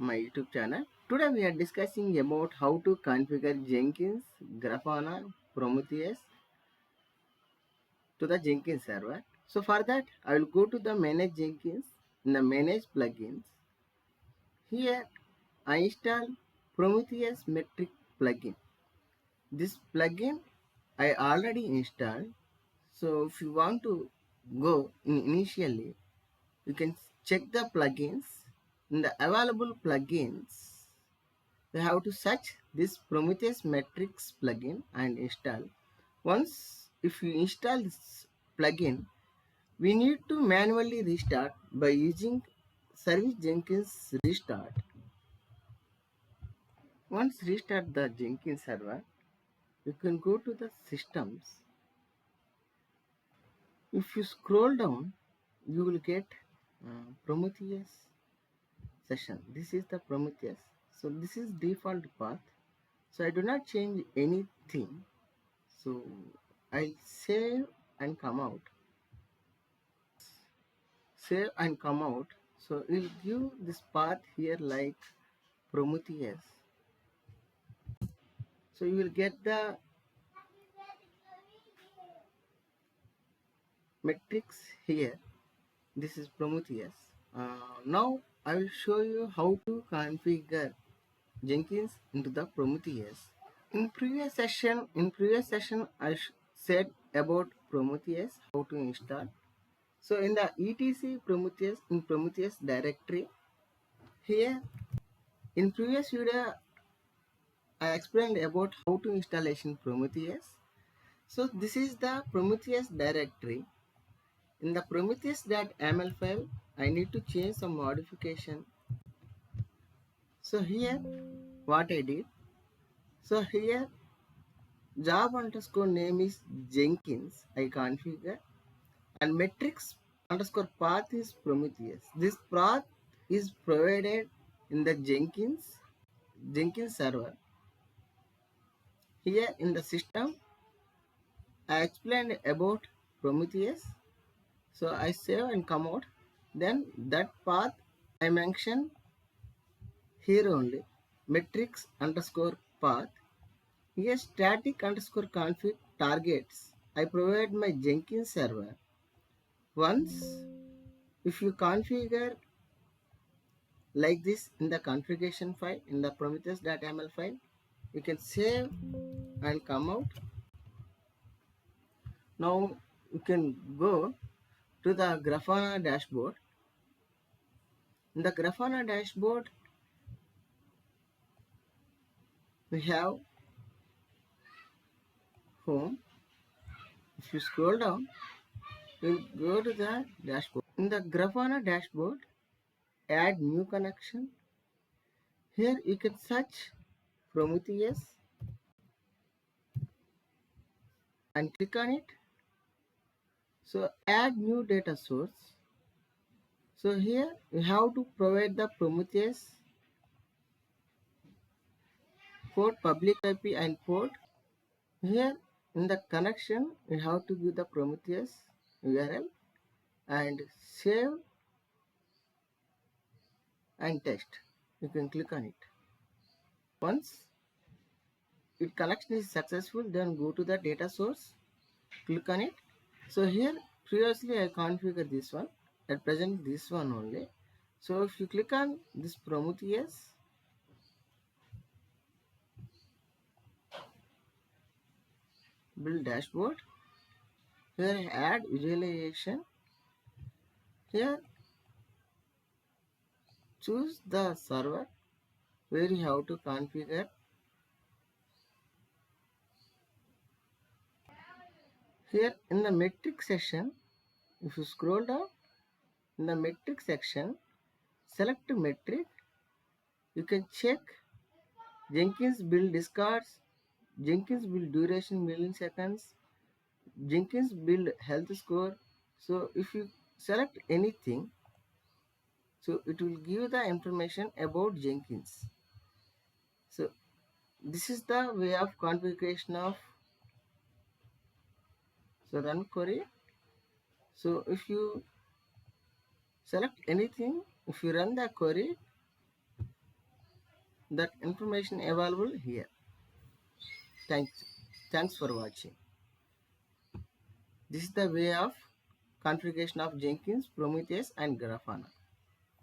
my YouTube channel. Today we are discussing about how to configure Jenkins, Grafana, Prometheus to the Jenkins server. So for that, I will go to the Manage Jenkins in the Manage plugins. Here I install Prometheus metric plugin. This plugin I already installed. So if you want to go initially, you can check the plugins. In the available plugins, we have to search this Prometheus Metrics plugin and install. Once if you install this plugin, we need to manually restart by using service Jenkins restart. Once restart the Jenkins server, you can go to the systems. If you scroll down, you will get Prometheus session. This is the Prometheus. So this is default path. So I do not change anything. So I'll save and come out. Save and come out. So we'll give this path here like Prometheus. So you will get the metrics here. This is Prometheus. Now I will show you how to configure Jenkins into the Prometheus. In previous session I said about Prometheus, how to install. So in the etc Prometheus, in Prometheus directory, here in previous video I explained about how to installation Prometheus. So this is the Prometheus directory. In the Prometheus.ml file, I need to change some modification. So here what I did. So here job underscore name is Jenkins, I configure, and metrics underscore path is Prometheus. This path is provided in the Jenkins server. Here in the system, I explained about Prometheus. So I save and come out. Then that path I mention here only, metrics underscore path. Here static underscore config targets. I provide my Jenkins server. Once if you configure like this in the configuration file, in the Prometheus.ml file, you can save and come out. Now you can go to the Grafana dashboard. In the Grafana dashboard, we have home. If you scroll down, you go to the dashboard. In the Grafana dashboard, add new connection. Here you can search Prometheus and click on it. So add new data source. So here you have to provide the Prometheus port, public IP and port. Here in the connection, you have to give the Prometheus URL and save and test. You can click on it. Once its connection is successful, then go to the data source, click on it. So here previously I configured this one, at present this one only. So if you click on this Prometheus, build dashboard, here add visualization. Here choose the server where you have to configure. Here in the metric section, if you scroll down, in the metric section, select metric. You can check Jenkins build discards, Jenkins build duration milliseconds, Jenkins build health score. So if you select anything, so it will give the information about Jenkins. So this is the way of configuration of run query. So if you select anything, if you run the query, that information available here. Thanks. Thanks for watching. This is the way of configuration of Jenkins, Prometheus and Grafana.